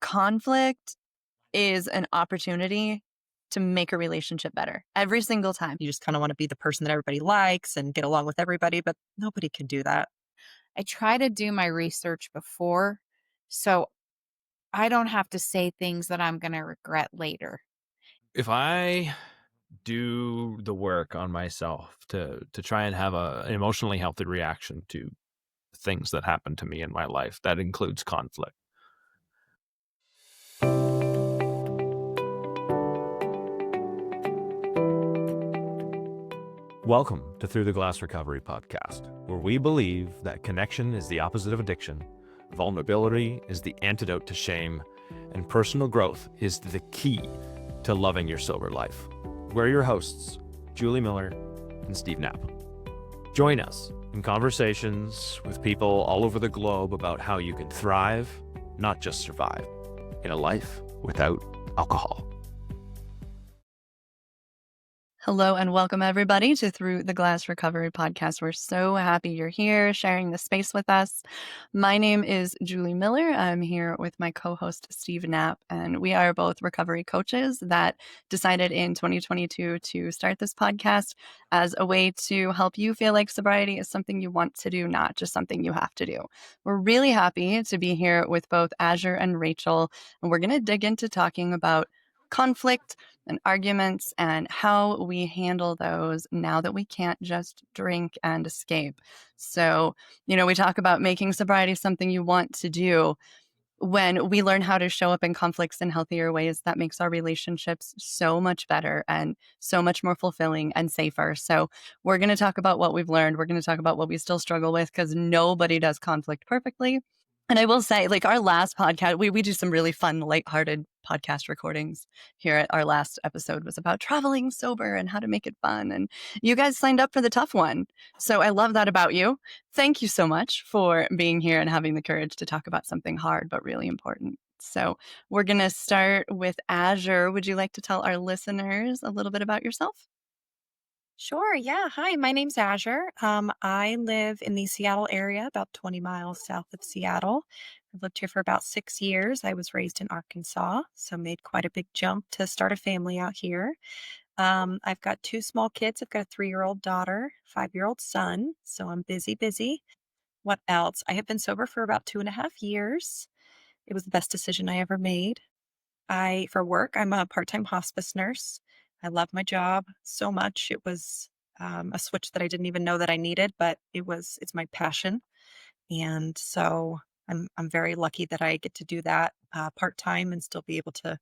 conflict is an opportunity to make a relationship better every single time. You just kind of want to be the person that everybody likes and get along with everybody, but nobody can do that. I try to do my research before so I don't have to say things that I'm going to regret later. If I do the work on myself to try and have an emotionally healthy reaction to things that happen to me in my life, that includes conflict. Welcome to Through the Glass Recovery podcast, where we believe that connection is the opposite of addiction, vulnerability is the antidote to shame, and personal growth is the key to loving your sober life. We're your hosts, Julie Miller and Steve Knapp. Join us in conversations with people all over the globe about how you can thrive, not just survive, in a life without alcohol. Hello and welcome everybody to Through the Glass Recovery podcast. We're so happy you're here sharing the space with us. My name is Julie Miller. I'm here with my co-host Steve Knapp, and we are both recovery coaches that decided in 2022 to start this podcast as a way to help you feel like sobriety is something you want to do, not just something you have to do. We're really happy to be here with both Azure and Rachel, and we're going to dig into talking about conflict and arguments and how we handle those now that we can't just drink and escape. So, we talk about making sobriety something you want to do. When we learn how to show up in conflicts in healthier ways, that makes our relationships so much better and so much more fulfilling and safer. So we're going to talk about what we've learned. We're going to talk about what we still struggle with because nobody does conflict perfectly. And I will say, like our last podcast, we do some really fun, lighthearted podcast recordings here. Our last episode was about traveling sober and how to make it fun. And you guys signed up for the tough one. So I love that about you. Thank you so much for being here and having the courage to talk about something hard, but really important. So we're going to start with Azure. Would you like to tell our listeners a little bit about yourself? Sure. Yeah. Hi, my name's Azure. I live in the Seattle area, about 20 miles south of Seattle. I've lived here for about 6 years. I was raised in Arkansas, so made quite a big jump to start a family out here. I've got two small kids. I've got a 3-year-old daughter, 5-year-old son. So I'm busy, busy. What else? I have been sober for about 2.5 years. It was the best decision I ever made. For work, I'm a part-time hospice nurse. I love my job so much. It was a switch that I didn't even know that I needed, but it's my passion. And so I'm very lucky that I get to do that part-time and still be able to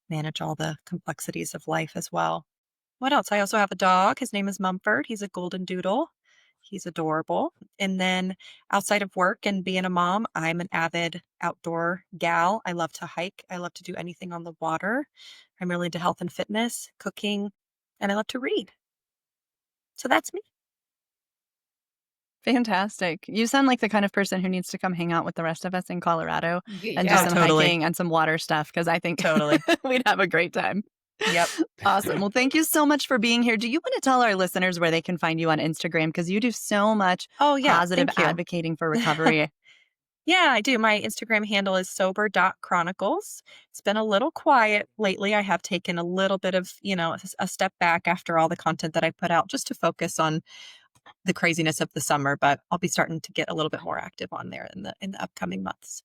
manage all the complexities of life as well. What else? I also have a dog. His name is Mumford. He's a golden doodle. He's adorable. And then outside of work and being a mom, I'm an avid outdoor gal. I love to hike. I love to do anything on the water. I'm really into health and fitness, cooking, and I love to read. So that's me. Fantastic. You sound like the kind of person who needs to come hang out with the rest of us in Colorado and do Yeah. some totally. hiking and some water stuff because I think Totally. we'd have a great time. Yep. Awesome. Well, thank you so much for being here. Do you want to tell our listeners where they can find you on Instagram? Because you do so much Oh, yeah. positive Thank you. advocating for recovery. Yeah, I do. My Instagram handle is sober.chronicles. It's been a little quiet lately. I have taken a little bit of, a step back after all the content that I put out just to focus on the craziness of the summer, but I'll be starting to get a little bit more active on there in the upcoming months.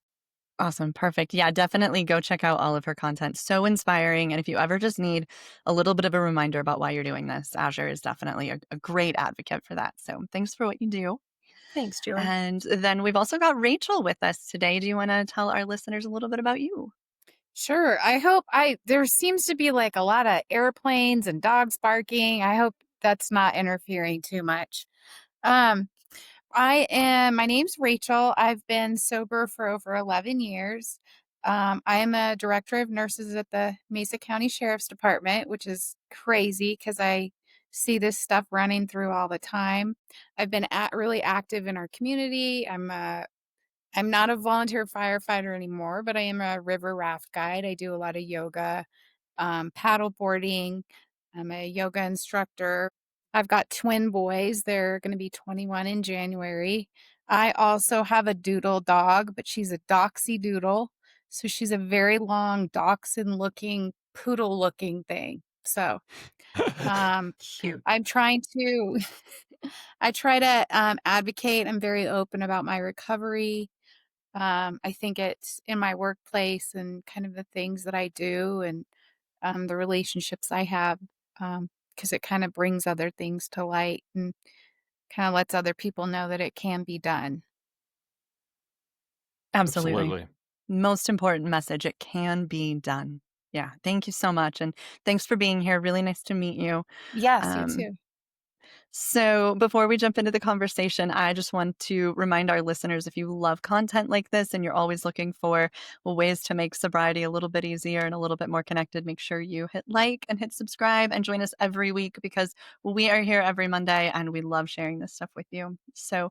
Awesome. Perfect. Yeah, definitely go check out all of her content. So inspiring. And if you ever just need a little bit of a reminder about why you're doing this, Azure is definitely a great advocate for that. So thanks for what you do. Thanks, Julie. And then we've also got Rachel with us today. Do you want to tell our listeners a little bit about you? Sure. There seems to be like a lot of airplanes and dogs barking. I hope that's not interfering too much. Um, my name's Rachel. I've been sober for over 11 years. I am a director of nurses at the Mesa County Sheriff's Department, which is crazy because I see this stuff running through all the time. I've been really active in our community. I'm not a volunteer firefighter anymore, but I am a river raft guide. I do a lot of yoga, paddle boarding. I'm a yoga instructor. I've got twin boys. They're going to be 21 in January. I also have a doodle dog, but she's a doxy doodle. So she's a very long dachshund looking, poodle looking thing. So, um, Cute. I'm trying to I try to, advocate. I'm very open about my recovery. I think it's in my workplace and kind of the things that I do and, the relationships I have, because it kinda brings other things to light and kinda lets other people know that it can be done. Absolutely. Absolutely. Most important message, it can be done. Yeah, thank you so much, and thanks for being here, really nice to meet you. Yes, you Um too. So, before we jump into the conversation, I just want to remind our listeners if you love content like this and you're always looking for ways to make sobriety a little bit easier and a little bit more connected, make sure you hit like and hit subscribe and join us every week because we are here every Monday and we love sharing this stuff with you. So,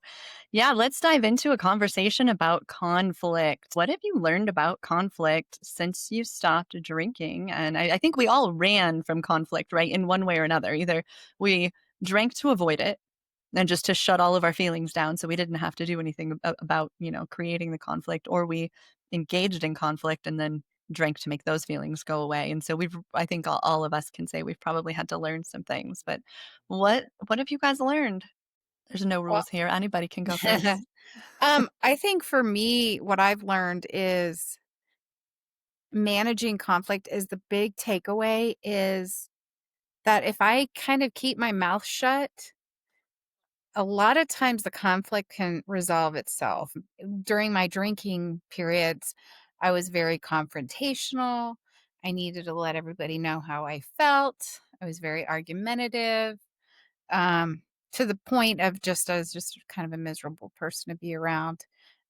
yeah, let's dive into a conversation about conflict. What have you learned about conflict since you stopped drinking? And I think we all ran from conflict, right? In one way or another. Either we drank to avoid it and just to shut all of our feelings down so we didn't have to do anything about, creating the conflict, or we engaged in conflict and then drank to make those feelings go away. And so I think all of us can say we've probably had to learn some things. But what have you guys learned? There's no Well rules here. Anybody can go first. I think for me, what I've learned is managing conflict is the big takeaway is that if I kind of keep my mouth shut, a lot of times the conflict can resolve itself. During my drinking periods, I was very confrontational. I needed to let everybody know how I felt. I was very argumentative, um, to the point of I was just kind of a miserable person to be around.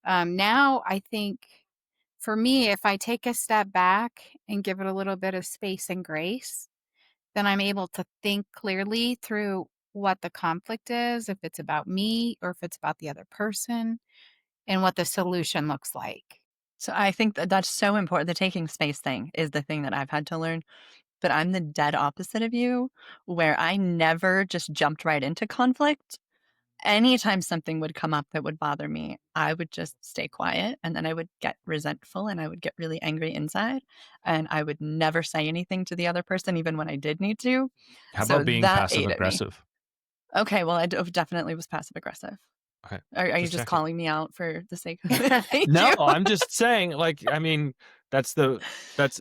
Now I think for me, if I take a step back and give it a little bit of space and grace, then I'm able to think clearly through what the conflict is, if it's about me or if it's about the other person, and what the solution looks like. So I think that that's so important. The taking space thing is the thing that I've had to learn. But I'm the dead opposite of you, where I never just jumped right into conflict. Anytime something would come up that would bother me, I would just stay quiet and then I would get resentful and I would get really angry inside and I would never say anything to the other person, even when I did need to. How So about being that passive ate at me. aggressive? Okay, well, definitely was passive aggressive. Okay, Are you just just checking. calling me out for the sake of it? Thank No, you. I'm just saying, like, I mean, that's the that's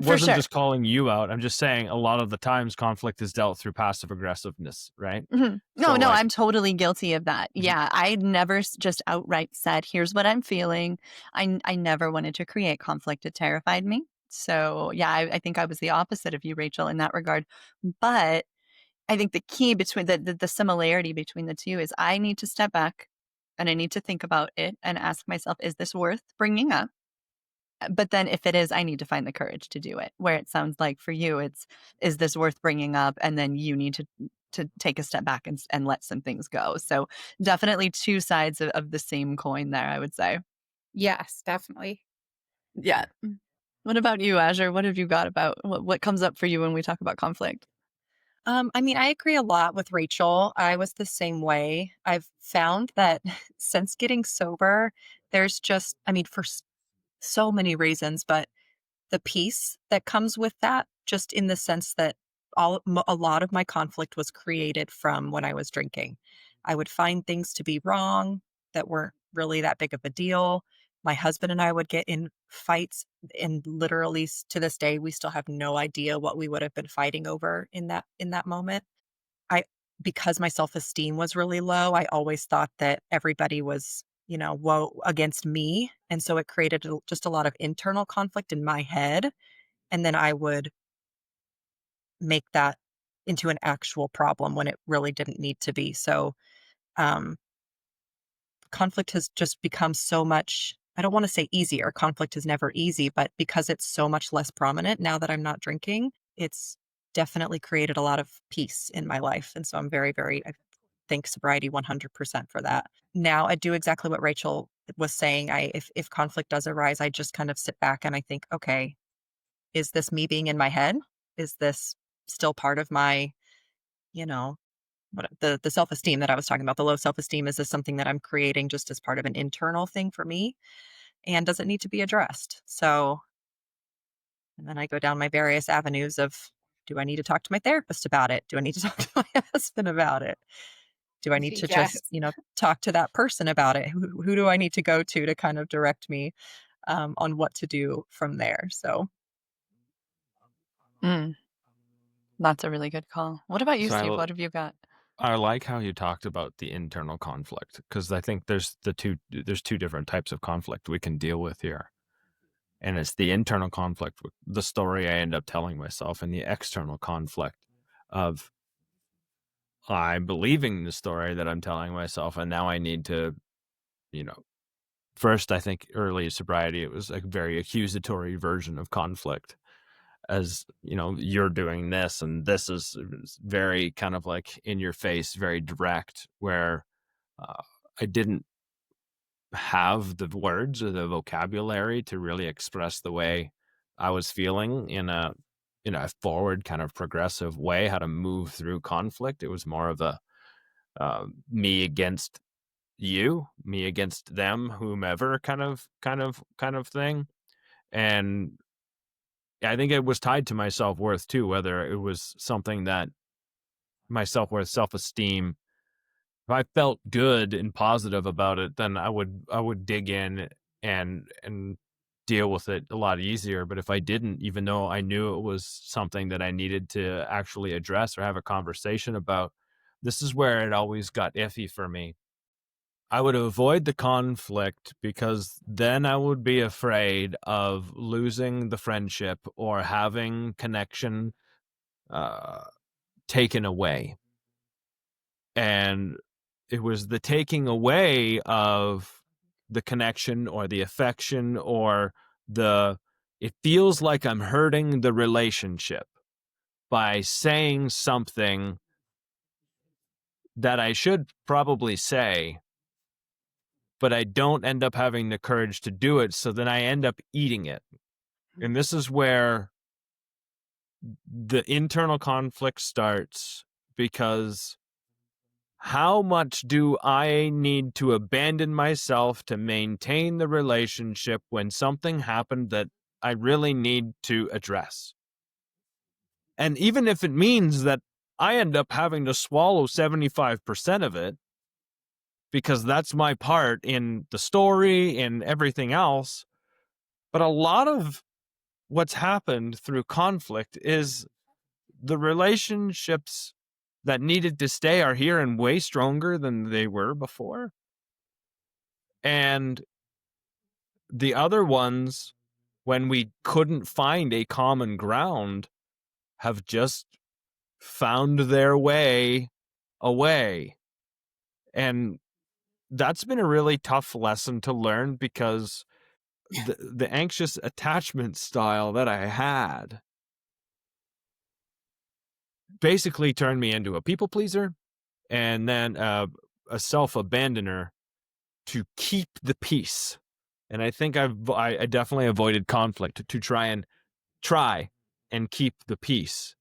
For wasn't sure. just calling you out. I'm just saying a lot of the times conflict is dealt through passive aggressiveness, right? Mhm. No, So no, like, I'm totally guilty of that. mhm. Yeah, I never just outright said, "Here's what I'm feeling." I never wanted to create conflict. It terrified me. So, yeah, I think I was the opposite of you, Rachel, in that regard. But I think the key between the similarity between the 2 is I need to step back and I need to think about it and ask myself, "Is this worth bringing up?" But then if it is, I need to find the courage to do it. Where it sounds like for you, it's, "Is this worth bringing up?" And then you need to take a step back and let some things go. So, definitely 2 sides of the same coin there, I would say. Yes, definitely. Yeah. What about you, Azure? What have you got about what comes up for you when we talk about conflict? I mean, I agree a lot with Rachel. I was the same way. I've found that since getting sober, there's just, I mean, for so many reasons, but the peace that comes with that, just in the sense that a lot of my conflict was created from when I was drinking. I would find things to be wrong that weren't really that big of a deal. My husband and I would get in fights, and literally to this day, we still have no idea what we would have been fighting over in that moment. I Because my self-esteem was really low, I always thought that everybody was, woe against me, and so it created just a lot of internal conflict in my head, and then I would make that into an actual problem when it really didn't need to be. So, um, conflict has just become so much, I don't wanna say easier, conflict is never easy, but because it's so much less prominent now that I'm not drinking, it's definitely created a lot of peace in my life, and so I'm very, very, I thank sobriety 100% for that. Now I do exactly what Rachel was saying. If conflict does arise, I just kind of sit back and I think, "Okay, is this me being in my head? Is this still part of my, you know, the self-esteem that I was talking about, the low self-esteem? Is this something that I'm creating just as part of an internal thing for me?" and does it need to be addressed? So, and then I go down my various avenues of, do I need to talk to my therapist about it? Do I need to talk to my husband about it? Do I need to Yes. just, talk to that person about it? Who do I need to go to kind of direct me on what to do from there? So, Mm, that's a really good call. What about you, So Steve? What have you got? I like how you talked about the internal conflict because I think there's two different types of conflict we can deal with here. And it's the internal conflict with the story I end up telling myself and the external conflict of I'm believing the story that I'm telling myself and now I need to, you know, first I think early sobriety it was a very accusatory version of conflict as you're doing this and this is very kind of like in your face, very direct, where uh, I didn't have the words or the vocabulary to really express the way I was feeling in a forward kind of progressive way, how to move through conflict. It was more of a me against you, me against them, whomever kind of thing. And I think it was tied to my self-worth too, whether it was something that my self-worth, self-esteem, if I felt good and positive about it, then I would dig in and deal with it a lot easier. But if I didn't, even though I knew it was something that I needed to actually address or have a conversation about, this is where it always got iffy for me. I would avoid the conflict because then I would be afraid of losing the friendship or having connection uh, taken away. And it was the taking away of the connection or the affection or it feels like I'm hurting the relationship by saying something that I should probably say, but I don't end up having the courage to do it. So then I end up eating it. And this is where the internal conflict starts because how much do I need to abandon myself to maintain the relationship when something happened that I really need to address? And even if it means that I end up having to swallow 75% of it, because that's my part in the story and everything else. But a lot of what's happened through conflict is the relationships that needed to stay are here and way stronger than they were before. And the other ones, when we couldn't find a common ground, have just found their way away. And that's been a really tough lesson to learn because the anxious attachment style that I had basically turned me into a people pleaser and then a self-abandoner to keep the peace. And I think I definitely avoided conflict to try and keep the peace.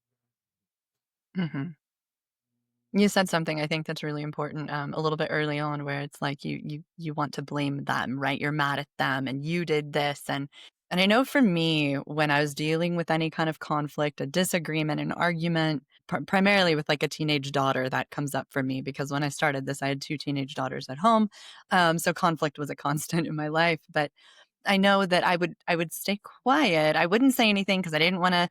Mhm. You said something I think that's really important, a little bit early on where it's like you want to blame them, right? You're mad at them and you did this and I know for me when I was dealing with any kind of conflict, a disagreement, an argument, primarily with like a teenage daughter that comes up for me because when I started this I had two teenage daughters at home. So conflict was a constant in my life, but I know that I would stay quiet. I wouldn't say anything because I didn't wanna,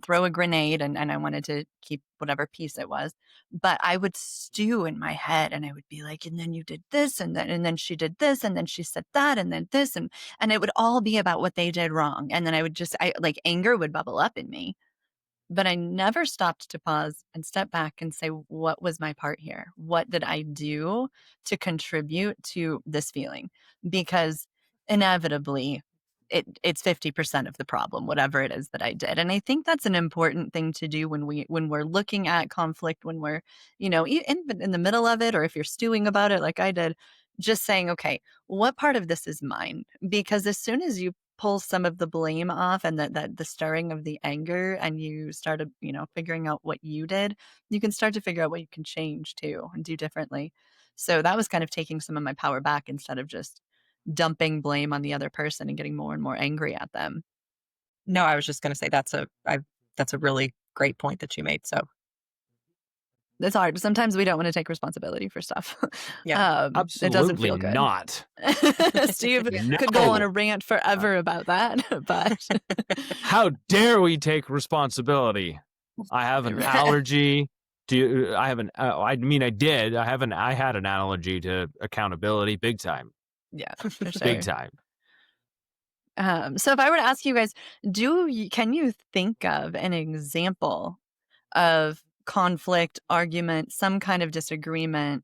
throw a grenade and I wanted to keep whatever peace it was. But I would stew in my head and I would be like, "And then you did this, and then she did this, and then she said that, and then this," and it would all be about what they did wrong. And then I would just I like, anger would bubble up in me. But I never stopped to pause and step back and say, "What was my part here? What did I do to contribute to this feeling?" Because inevitably, it's 50% of the problem, whatever it is that I did. And I think that's an important thing to do when we're looking at conflict, when we're, in the middle of it, or if you're stewing about it like I did, just saying, "Okay, what part of this is mine?" Because as soon as you pull some of the blame off and that the stirring of the anger and you started, figuring out what you did, you can start to figure out what you can change too and do differently. So that was kind of taking some of my power back instead of just dumping blame on the other person and getting more and more angry at them. No, I was just gonna say that's a really great point that you made. So It's hard. Sometimes we don't want to take responsibility for stuff. yeah. It doesn't Absolutely feel good. not. Steve Yeah. could go on No. a rant forever about that, but How dare we take responsibility? I have an allergy. I have an, I mean, I did. I had an allergy to accountability, big time, yeah, for big sure. time. So if I were to ask you guys, can you think of an example of conflict, argument, some kind of disagreement,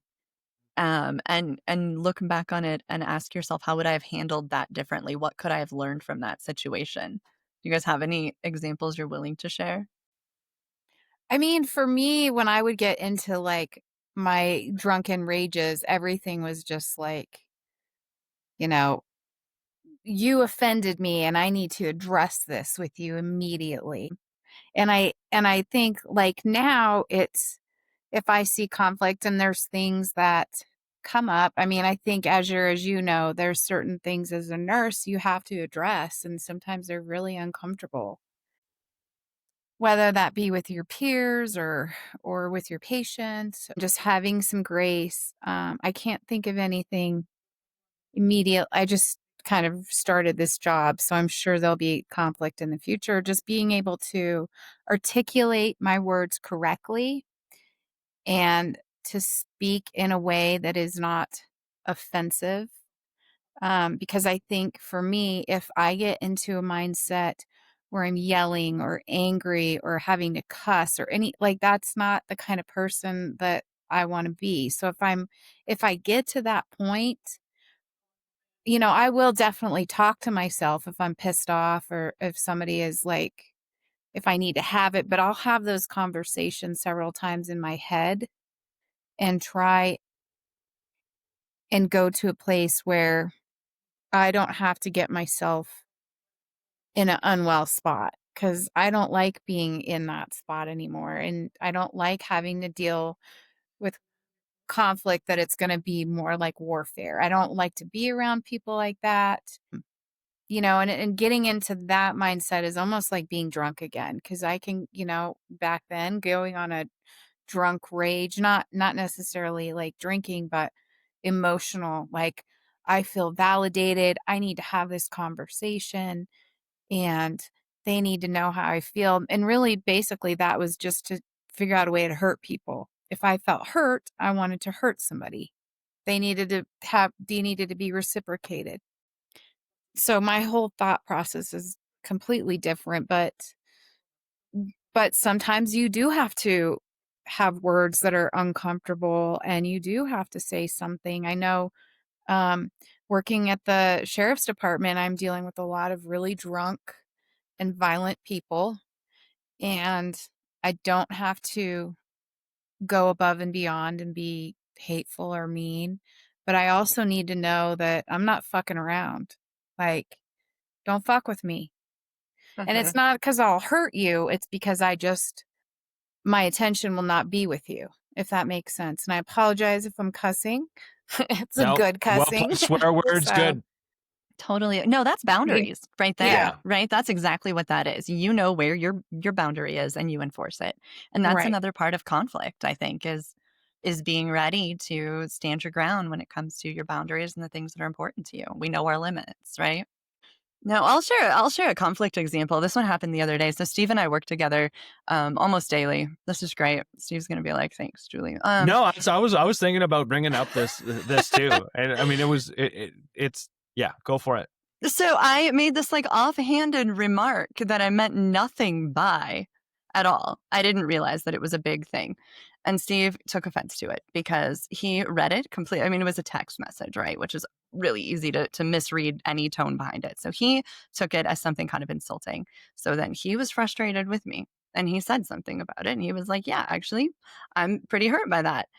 and look back on it and ask yourself, how would I have handled that differently? What could I have learned from that situation? Do you guys have any examples you're willing to share? I mean, for me, when I would get into like my drunken rages, everything was just like, you know, you offended me and I need to address this with you immediately. And I think like now it's if I see conflict and there's things that come up, I mean, I think Azure, as you know, there's certain things as a nurse you have to address, and sometimes they're really uncomfortable. Whether that be with your peers or with your patients, just having some grace. I can't think of anything immediate. I just kind of started this job, so I'm sure there'll be conflict in the future. Just being able to articulate my words correctly and to speak in a way that is not offensive. Because I think for me, if I get into a mindset where I'm yelling or angry or having to cuss or any like that's not the kind of person that I want to be. So if I get to that point, I will definitely talk to myself if I'm pissed off or if somebody is like if I need to have it, but I'll have those conversations several times in my head and try and go to a place where I don't have to get myself in an unwell spot because I don't like being in that spot anymore. And I don't like having to deal with conflict that it's going to be more like warfare. I don't like to be around people like that. And getting into that mindset is almost like being drunk again because I can, back then going on a drunk rage, not necessarily like drinking, but emotional, like I feel validated. I need to have this conversation and they need to know how I feel. And really, basically, that was just to figure out a way to hurt people. If I felt hurt, I wanted to hurt somebody. They needed to be reciprocated. So my whole thought process is completely different, but sometimes you do have to have words that are uncomfortable and you do have to say something. I know um, working at the sheriff's department, I'm dealing with a lot of really drunk and violent people, and I don't have to go above and beyond and be hateful or mean, but I also need to know that I'm not fucking around. Like, don't fuck with me. And it's not because I'll hurt you, it's because my attention will not be with you, if that makes sense. And I apologize if I'm cussing. It's a No, good well, cussing. swear words, So, good. Totally. No, that's yeah. boundaries right there, Yeah. Yeah. right? That's exactly what that is. You know where your boundary is and you enforce it. And that's Right. another part of conflict, I think, is being ready to stand your ground when it comes to your boundaries and the things that are important to you. We know our limits, right? No, I'll share a conflict example. This one happened the other day. So Steve and I work together almost daily. This is great. Steve's going to be like, "Thanks, Julie." No, I was thinking about bringing up this too, and I mean it's yeah, go for it. So I made this like offhanded remark that I meant nothing by at all. I didn't realize that it was a big thing. And Steve took offense to it because he read it completely. I mean, it was a text message, right? Which is really easy to misread any tone behind it. So he took it as something kind of insulting. So then he was frustrated with me and he said something about it. And he was like, "Yeah, actually, I'm pretty hurt by that."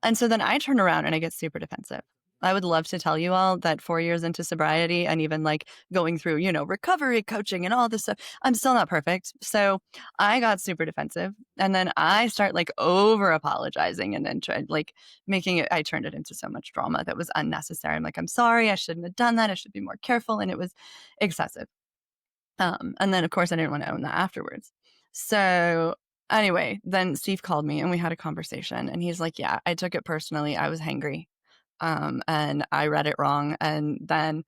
And so then I turn around and I get super defensive. I would love to tell you all that 4 years into sobriety and even like going through, recovery coaching and all this stuff, I'm still not perfect. So I got super defensive and then I start like over apologizing and then tried like I turned it into so much drama that was unnecessary. I'm like, I'm sorry. I shouldn't have done that. I should be more careful. And it was excessive. And then of course I didn't want to own that afterwards. So anyway, then Steve called me and we had a conversation and he's like, yeah, I took it personally. I was hangry. And I read it wrong. And then,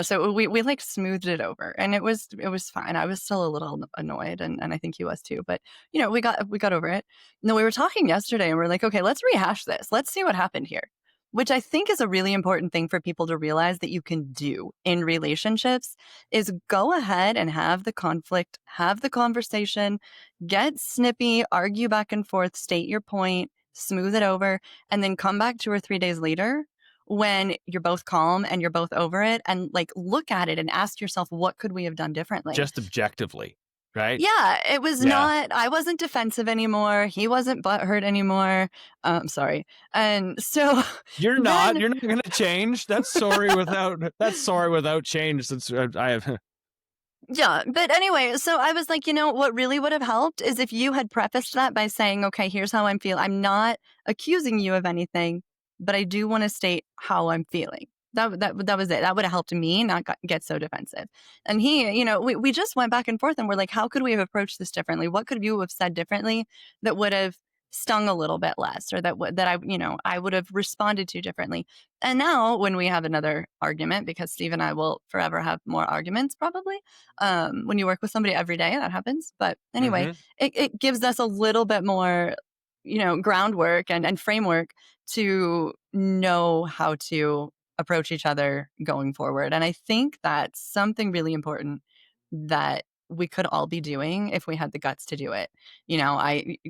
so we like smoothed it over and it was fine. I was still a little annoyed and I think he was too, but we got over it. No, we were talking yesterday and we're like, okay, let's rehash this. Let's see what happened here. Which I think is a really important thing for people to realize that you can do in relationships is go ahead and have the conflict, have the conversation, get snippy, argue back and forth, state your point, smooth it over, and then come back 2 or 3 days later when you're both calm and you're both over it and like look at it and ask yourself, what could we have done differently? Just objectively, right? Yeah, it was Yeah. not, I wasn't defensive anymore. He wasn't butthurt anymore. Sorry. And so You're then not going to change. That's sorry without change. Since I have. Yeah. But anyway, so I was like, what really would have helped is if you had prefaced that by saying, okay, here's how I'm feeling. I'm not accusing you of anything, but I do want to state how I'm feeling. That was it. That would have helped me not get so defensive. And he, we just went back and forth and we're like, how could we have approached this differently? What could you have said differently that would have stung a little bit less or I would have responded to differently. And now when we have another argument, because Steve and I will forever have more arguments probably, when you work with somebody every day, that happens. But anyway, it gives us a little bit more, groundwork and framework to know how to approach each other going forward. And I think that's something really important that we could all be doing if we had the guts to do it.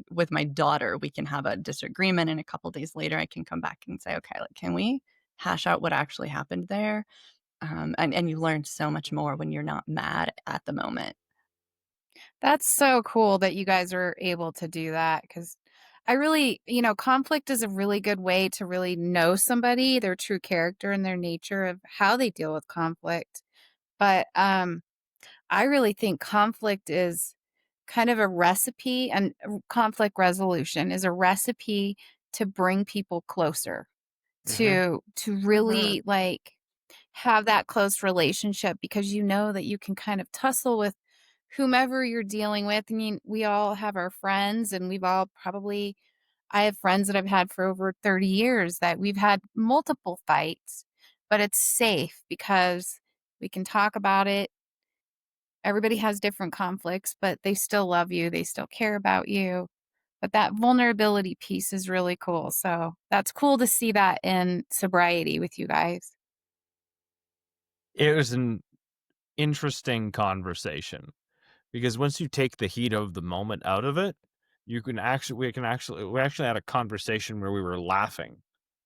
With my daughter, we can have a disagreement and a couple days later I can come back and say, okay, like, can we hash out what actually happened there? And you learn so much more when you're not mad at the moment. That's so cool that you guys are able to do that because I really, conflict is a really good way to really know somebody, their true character and their nature of how they deal with conflict. But I really think conflict is kind of a recipe, and conflict resolution is a recipe to bring people closer, to Mhm. really like have that close relationship because you know that you can kind of tussle with whomever you're dealing with. I mean, we all have our friends, and we've all probably, I have friends that I've had for over 30 years that we've had multiple fights, but it's safe because we can talk about it. Everybody has different conflicts, but they still love you, they still care about you. But that vulnerability piece is really cool. So that's cool to see that in sobriety with you guys. It was an interesting conversation because once you take the heat of the moment out of it, we actually had a conversation where we were laughing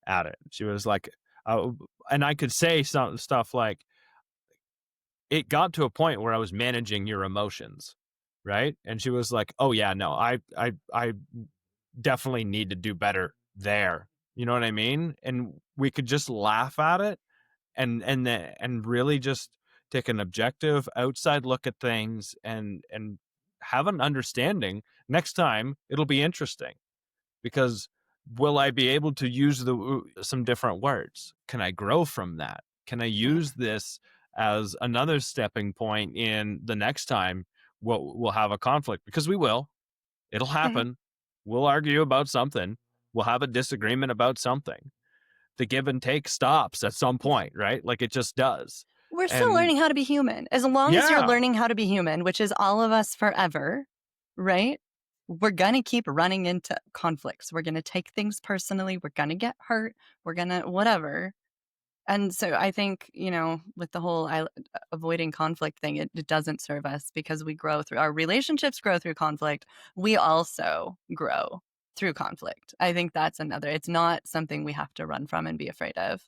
at it. She was like, and I could say some stuff like, it got to a point where I was managing your emotions, right? And she was like, "Oh yeah, no, I definitely need to do better there." You know what I mean? And we could just laugh at it and really just take an objective outside look at things and have an understanding. Next time it'll be interesting because will I be able to use some different words? Can I grow from that? Can I use this as another stepping point in the next time we'll have a conflict? Because we will. It'll Mhm. happen. We'll argue about something. We'll have a disagreement about something. The give and take stops at some point, right? Like it just does. We're still And learning how to be human. As long as you're yeah, learning how to be human, which is all of us forever, right? We're going to keep running into conflicts. We're going to take things personally. We're going to get hurt. We're going to whatever. And so I think, with the whole avoiding conflict thing, it doesn't serve us because we grow through our relationships, grow through conflict. We also grow through conflict. I think that's it's not something we have to run from and be afraid of.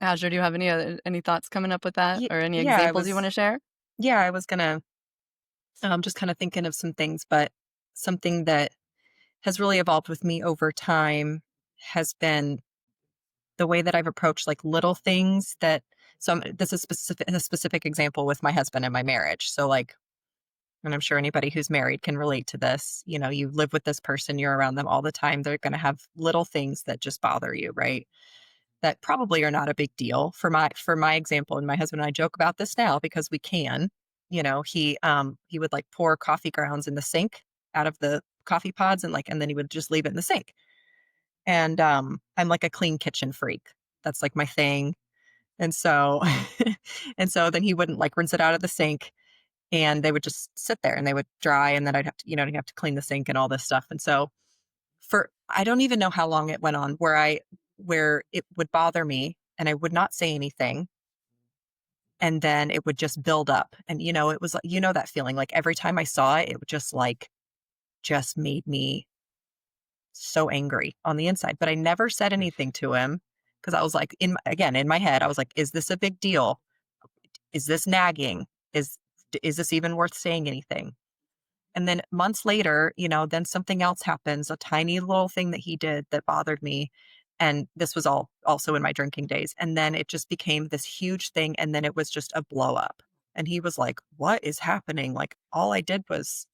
Azure, do you have any thoughts coming up with that or any Yeah, examples you want to share? I was gonna just kind of thinking of some things, but something that has really evolved with me over time has been the way that I've approached like little things that, this is a specific example with my husband and my marriage. So like, and I'm sure anybody who's married can relate to this. You know, you live with this person, you're around them all the time. They're going to have little things that just bother you, right? That probably are not a big deal. For my example, and my husband and I joke about this now because we can. You know, he would like pour coffee grounds in the sink out of the coffee pods and then he would just leave it in the sink. And I'm like a clean kitchen freak. That's like my thing. And so and so then he wouldn't like rinse it out of the sink, and they would just sit there and they would dry, and then I'd have to clean the sink and all this stuff. And so for I don't even know how long it went on where it would bother me and I would not say anything, and then it would just build up. And it was like, that feeling like every time I saw it, it would just made me so angry on the inside. But I never said anything to him because I was like, in my head, I was like, is this a big deal? Is this nagging? Is this even worth saying anything? And then months later, then something else happens, a tiny little thing that he did that bothered me. And this was all also in my drinking days. And then it just became this huge thing. And then it was just a blow up. And he was like, what is happening? Like, all I did was,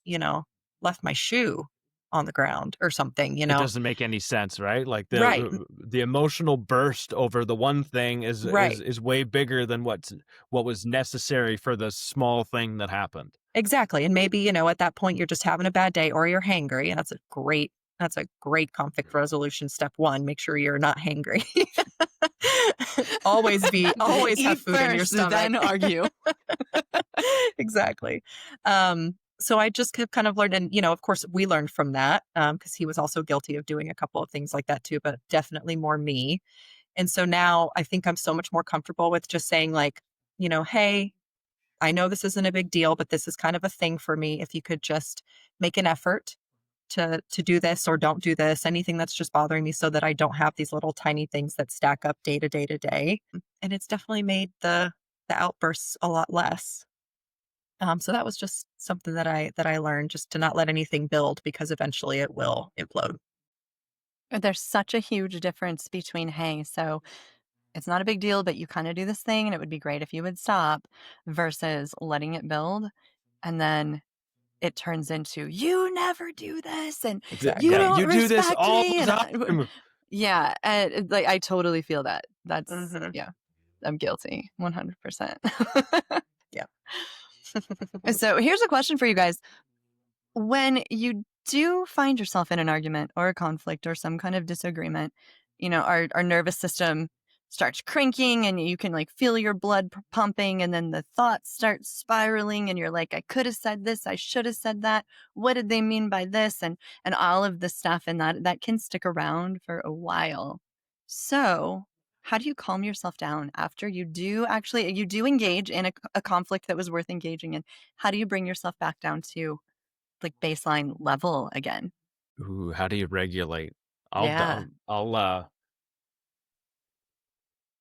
left my shoe on the ground or something, It doesn't make any sense, right? Like Right. the emotional burst over the one thing is Right. is way bigger than what was necessary for the small thing that happened. Exactly. And maybe, at that point you're just having a bad day or you're hangry. And that's a great conflict resolution step one. Make sure you're not hangry. always Eat have food in your first, stomach. then argue. Exactly. So I just have kind of learned, and of course we learned from that, because he was also guilty of doing a couple of things like that too, but definitely more me. And so now I think I'm so much more comfortable with just saying like, hey, I know this isn't a big deal, but this is kind of a thing for me. If you could just make an effort to do this or don't do this, anything that's just bothering me so that I don't have these little tiny things that stack up day to day to day. And it's definitely made the outbursts a lot less. So that was just something that I learned, just to not let anything build because eventually it will implode. There's such a huge difference between, hey, so it's not a big deal, but you kind of do this thing and it would be great if you would stop, versus letting it build. And then it turns into, you never do this and Exactly. you Yeah, don't you do this respect all me. the And time. yeah, and like I totally feel that. That's Mhm. yeah, I'm guilty 100%. Yeah. So here's a question for you guys. When you do find yourself in an argument or a conflict or some kind of disagreement, our nervous system starts cranking and you can like feel your blood pumping, and then the thoughts start spiraling and you're like, I could have said this, I should have said that. What did they mean by this? And all of this stuff, and that can stick around for a while. So, how do you calm yourself down after you do engage in a conflict that was worth engaging in? How do you bring yourself back down to like baseline level again? Ooh, how do you regulate? Yeah.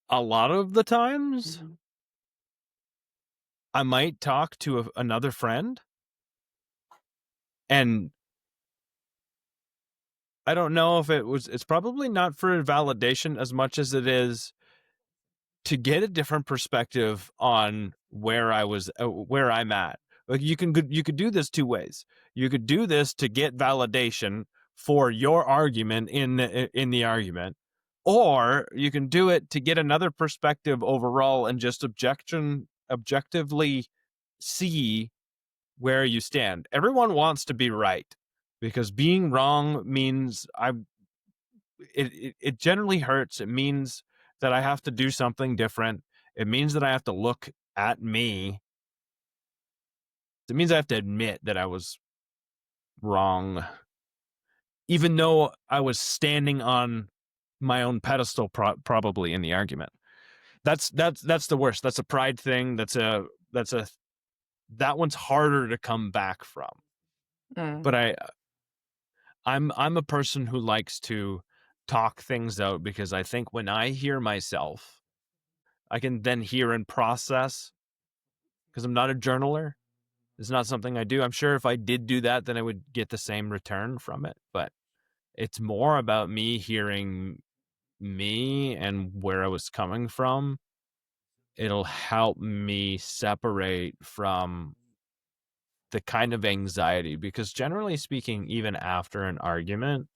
A lot of the times Mhm. I might talk to another friend, and I don't know if it's probably not for validation as much as it is to get a different perspective on where I'm at. Like you could do this two ways. You could do this to get validation for your argument in the argument, or you can do it to get another perspective overall and just objectively see where you stand. Everyone wants to be right because being wrong means it generally hurts. It means that I have to do something different. It means that I have to look at me. It means I have to admit that I was wrong, even though I was standing on my own pedestal, probably in the argument. That's the worst. That's a pride thing. That one's harder to come back from. Mm. But I'm a person who likes to talk things out because I think when I hear myself, I can then hear and process, because I'm not a journaler. It's not something I do. I'm sure if I did do that, then I would get the same return from it. But it's more about me hearing me and where I was coming from, it'll help me separate from the kind of anxiety, because generally speaking, even after an argument,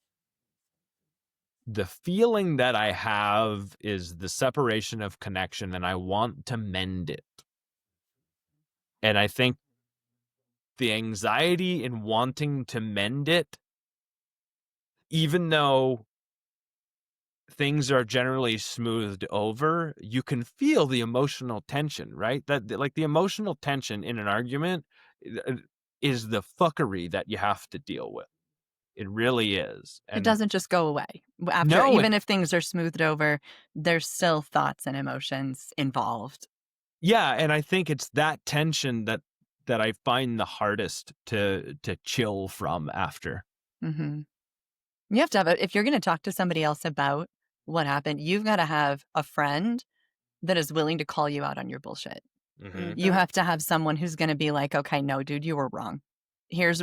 the feeling that I have is the separation of connection, and I want to mend it. And I think the anxiety in wanting to mend it, even though things are generally smoothed over, you can feel the emotional tension, right? That like the emotional tension in an argument uh, is the fuckery that you have to deal with. It really is. It And doesn't just go away. After no, even if things are smoothed over, there's still thoughts and emotions involved. yeah, and I think it's that tension that I find the hardest to chill from after. Mhm. You have to have if you're gonna talk to somebody else about what happened, you've gotta have a friend that is willing to call you out on your bullshit. Mhm. You Mhm. have to have someone who's gonna be like, "Okay, no, dude, you were wrong. Here's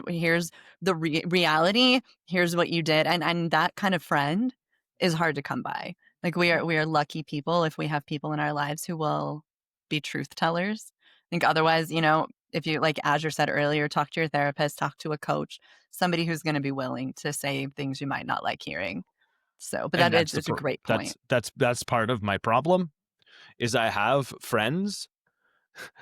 the reality. Here's what you did." And that kind of friend is hard to come by. Like, we are lucky people if we have people in our lives who will be truth tellers. I think otherwise, if you like Azure said earlier, talk to your therapist, talk to a coach, somebody who's gonna be willing to say things you might not like hearing. So, but And that that's is the it's a great point. that's part of my problem is I have friends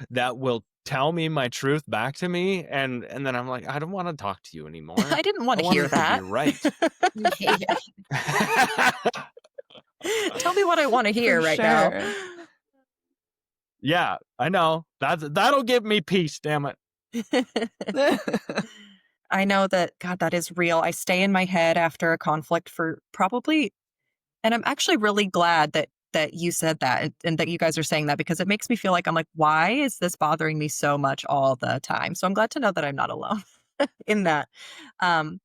that will tell me my truth back to me, and then I'm like, I don't want to talk to you anymore. I didn't I want to want hear it to be that. right. Yeah. Tell me what I want to hear For right now. sure. Yeah, I know. That'll give me peace, damn it. I know that, God, that is real. I stay in my head after a conflict for probably, and I'm actually really glad that you said that and that you guys are saying that because it makes me feel like I'm like, why is this bothering me so much all the time? So I'm glad to know that I'm not alone in that.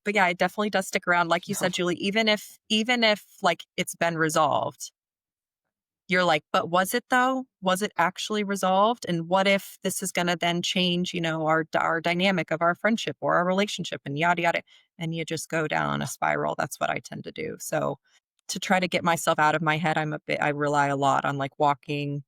But yeah, it definitely does stick around. Like you No. said, Julie, even if like it's been resolved, you're like, but was it though? Was it actually resolved? And what if this is going to then change, our dynamic of our friendship or our relationship and yada yada. And you just go down a spiral. That's what I tend to do. So to try to get myself out of my head, I rely a lot on like walking,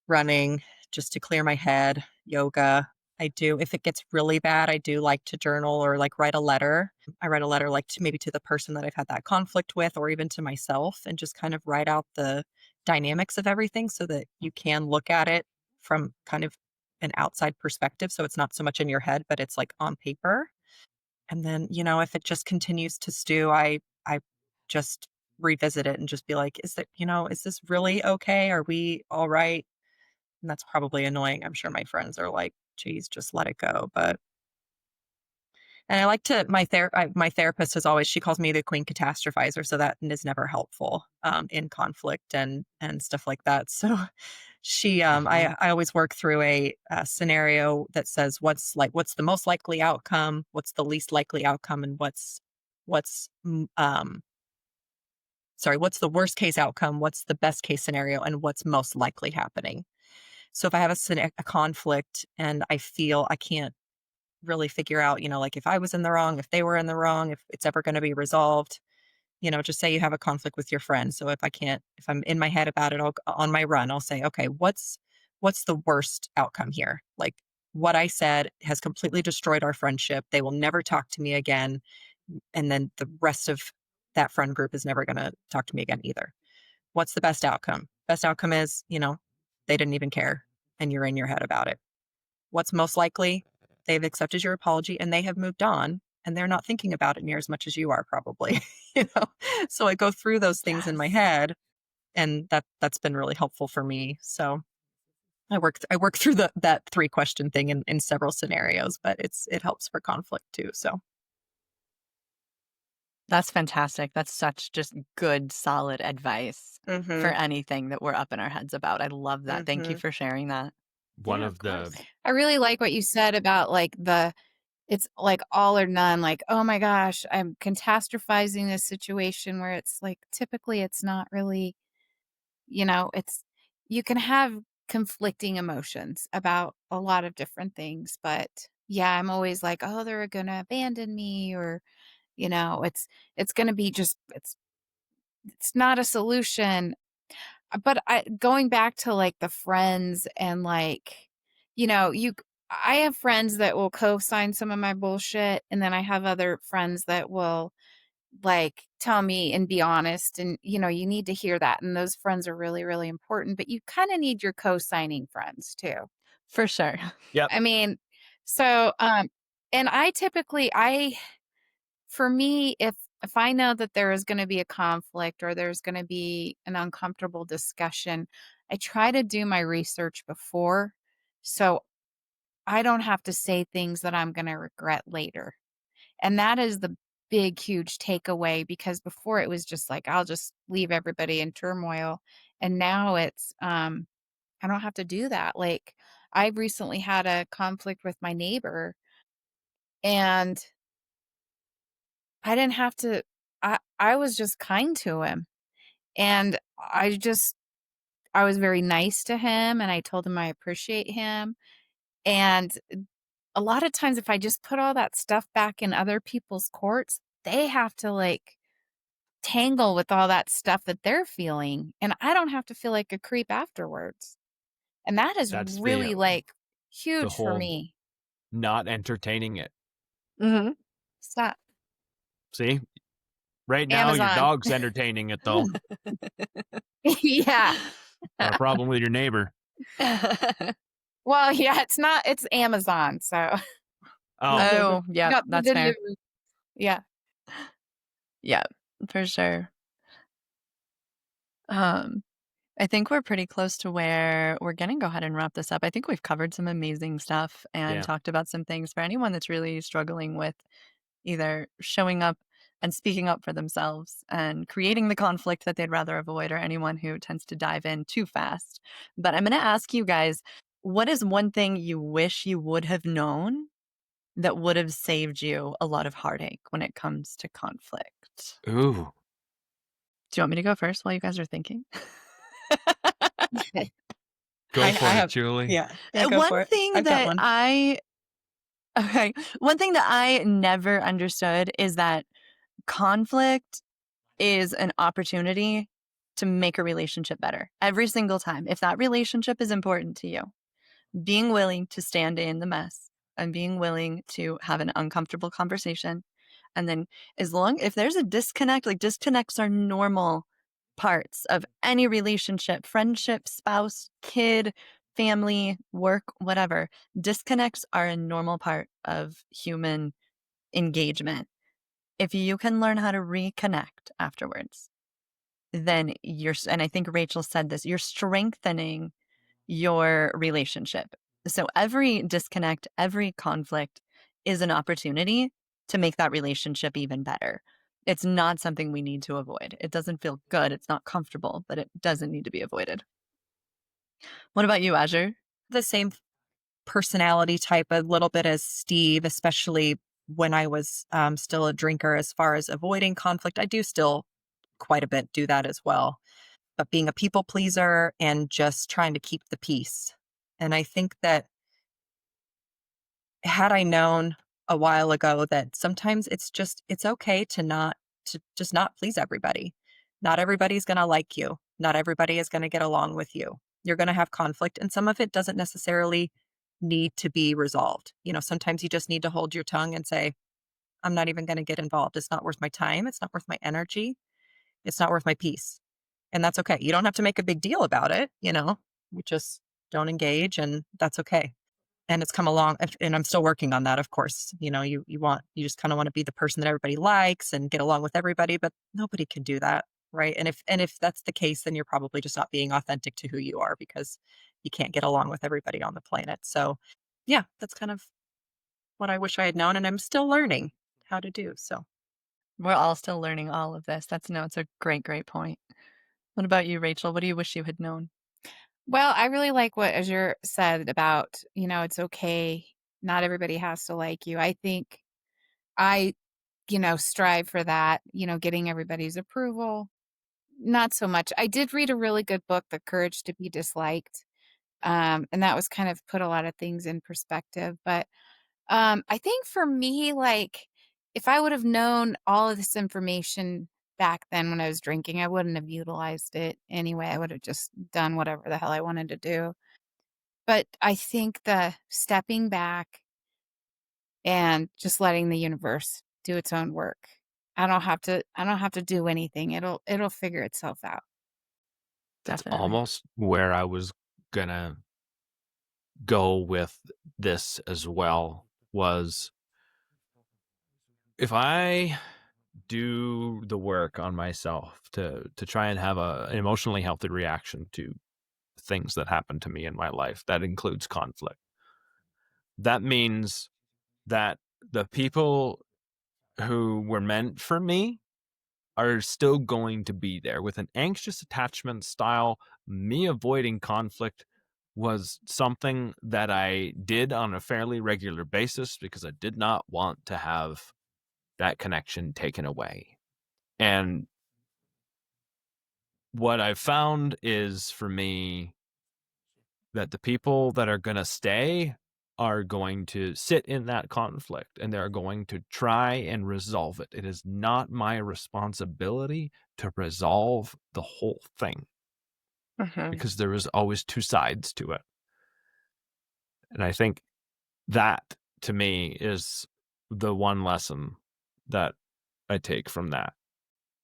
running, just to clear my head, yoga. I do. If it gets really bad, I do like to journal or like write a letter. I write a letter like to maybe to the person that I've had that conflict with or even to myself and just kind of write out the dynamics of everything so that you can look at it from kind of an outside perspective. So it's not so much in your head, but it's like on paper. And then, if it just continues to stew, I just revisit it and just be like, is this really okay? Are we all right? And that's probably annoying. I'm sure my friends are like, "Geez, just let it go." But and I like to my therapist is always she calls me the queen catastrophizer, so that is never helpful in conflict and stuff like that. So Mhm. I always work through a scenario that says what's the most likely outcome, what's the least likely outcome, and what's what's the worst case outcome, what's the best case scenario, and what's most likely happening. So if I have a conflict and I feel I can't really figure out, like if I was in the wrong, if they were in the wrong, if it's ever going to be resolved, just say you have a conflict with your friend. So if I'm in my head about it, on my run, I'll say, okay, what's the worst outcome here? Like what I said has completely destroyed our friendship. They will never talk to me again. And then the rest of that friend group is never going to talk to me again either. What's the best outcome? Best outcome is, they didn't even care and you're in your head about it. What's most likely? They've accepted your apology and they have moved on and they're not thinking about it near as much as you are probably, you know. So I go through those things in my Yes. head and that's been really helpful for me. So I work through that 3 question thing in several scenarios, but it helps for conflict too. So That's fantastic. That's such just good, solid advice for mhm. anything that we're up in our heads about. I love that. Thank you Mhm. for sharing that. One Yeah, of of the course. I really like what you said about like it's like all or none. Like, oh my gosh, I'm catastrophizing this situation where it's like typically it's not really, it's you can have conflicting emotions about a lot of different things. But yeah, I'm always like, oh, they're gonna abandon me or, it's gonna be just it's it's not a solution. But going back to, like, the friends and, like, I have friends that will co-sign some of my bullshit, and then I have other friends that will, like, tell me and be honest, and, you need to hear that, and those friends are really, really important, but you kinda need your co-signing friends too. For sure. Yep. I mean, so, and for me, if I know that there is gonna be a conflict or there's gonna be an uncomfortable discussion, I try to do my research before, so I don't have to say things that I'm gonna regret later. And that is the big, huge takeaway because before it was just like, I'll just leave everybody in turmoil. And now I don't have to do that. Like, I recently had a conflict with my neighbor and I didn't have to, I was just kind to him. And I was very nice to him and I told him I appreciate him. And a lot of times, if I just put all that stuff back in other people's courts, they have to like tangle with all that stuff that they're feeling. And I don't have to feel like a creep afterwards. And that is That's really like the huge for whole me. not entertaining it. Mhm. Stop. See? Right now, your Amazon. dog's entertaining it, though. Yeah. Got a problem with your neighbor. Well, yeah, it's Amazon. So Oh, Oh, yep, got the that's fair. delivery. Yeah. Yeah, for sure. Um, I think we're pretty close to where we're gonna go ahead and wrap this up. I think we've covered some amazing stuff and yeah. talked about some things for anyone that's really struggling with either showing up and speaking up for themselves and creating the conflict that they'd rather avoid, or anyone who tends to dive in too fast. But I'm gonna ask you guys, what is one thing you wish you would have known that would have saved you a lot of heartache when it comes to conflict? Ooh. Do you want me to go first while you guys are thinking? Go I for it, have Julie. yeah. Yeah, go One for it. thing I've got that one. I okay, one thing that I never understood is that conflict is an opportunity to make a relationship better every single time. If that relationship is important to you, being willing to stand in the mess and being willing to have an uncomfortable conversation. And then, as long if there's a disconnect, like disconnects are normal parts of any relationship, friendship, spouse, kid, family, work, whatever. Disconnects are a normal part of human engagement. If you can learn how to reconnect afterwards, then and I think Rachel said this, you're strengthening your relationship. So every disconnect, every conflict is an opportunity to make that relationship even better. It's not something we need to avoid. It doesn't feel good. It's not comfortable, but it doesn't need to be avoided. What about you, Azure? The same personality type a little bit as Steve, especially when I was still a drinker. As far as avoiding conflict, I do still quite a bit do that as well. But being a people pleaser and just trying to keep the peace. And I think that had I known a while ago that sometimes it's okay to just not please everybody. Not everybody's going to like you. Not everybody is going to get along with you. You're going to have conflict and some of it doesn't necessarily need to be resolved. Sometimes you just need to hold your tongue and say, I'm not even going to get involved. It's not worth my time. It's not worth my energy. It's not worth my peace. And that's okay. You don't have to make a big deal about it. You just don't engage and that's okay. And it's come along and I'm still working on that, of course. You just kind of want to be the person that everybody likes and get along with everybody, but nobody can do that, right? And if that's the case, then you're probably just not being authentic to who you are because you can't get along with everybody on the planet. So, yeah, that's kind of what I wish I had known and I'm still learning how to do. So, We're all still learning all of this. It's a great, great point. What about you, Rachel? What do you wish you had known? Well, I really like what Azure said about, it's okay. Not everybody has to like you. I think I, strive for that, getting everybody's approval. Not so much. I did read a really good book, The Courage to Be Disliked. And that was kind of put a lot of things in perspective. But I think for me, like, if I would have known all of this information back then when I was drinking. I wouldn't have utilized it anyway. I would have just done whatever the hell I wanted to do. But I think the stepping back and just letting the universe do its own work. I don't have to do anything. It'll figure itself out. That's Definitely. almost where I was gonna go with this as well, was if I do the work on myself to try and have an emotionally healthy reaction to things that happen to me in my life, that includes conflict. That means that the people who were meant for me are still going to be there. With an anxious attachment style, me avoiding conflict was something that I did on a fairly regular basis because I did not want to have that connection taken away. And what I've found is, for me, that the people that are going to stay are going to sit in that conflict and they're going to try and resolve it. It is not my responsibility to resolve the whole thing Mhm. because there is always two sides to it. And I think that, to me, is the one lesson that I take from that.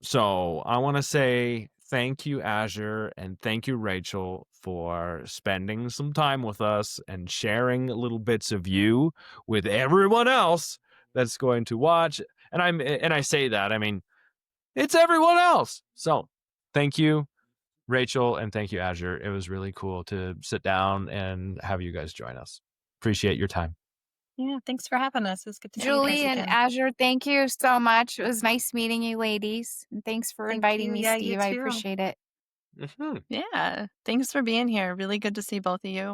So I want to say thank you, Azure, and thank you, Rachel, for spending some time with us and sharing little bits of you with everyone else that's going to watch. And I say that, I mean, it's everyone else. So thank you, Rachel, and thank you, Azure. It was really cool to sit down and have you guys join us. Appreciate your time. Yeah, thanks for having us. It was good to see you guys Julie and again. Azure, thank you so much. It was nice meeting you ladies. And thanks for Thank inviting you. me, Yeah, you Steve. I too. appreciate it. Mhm. Yeah. Thanks for being here. Really good to see both of you.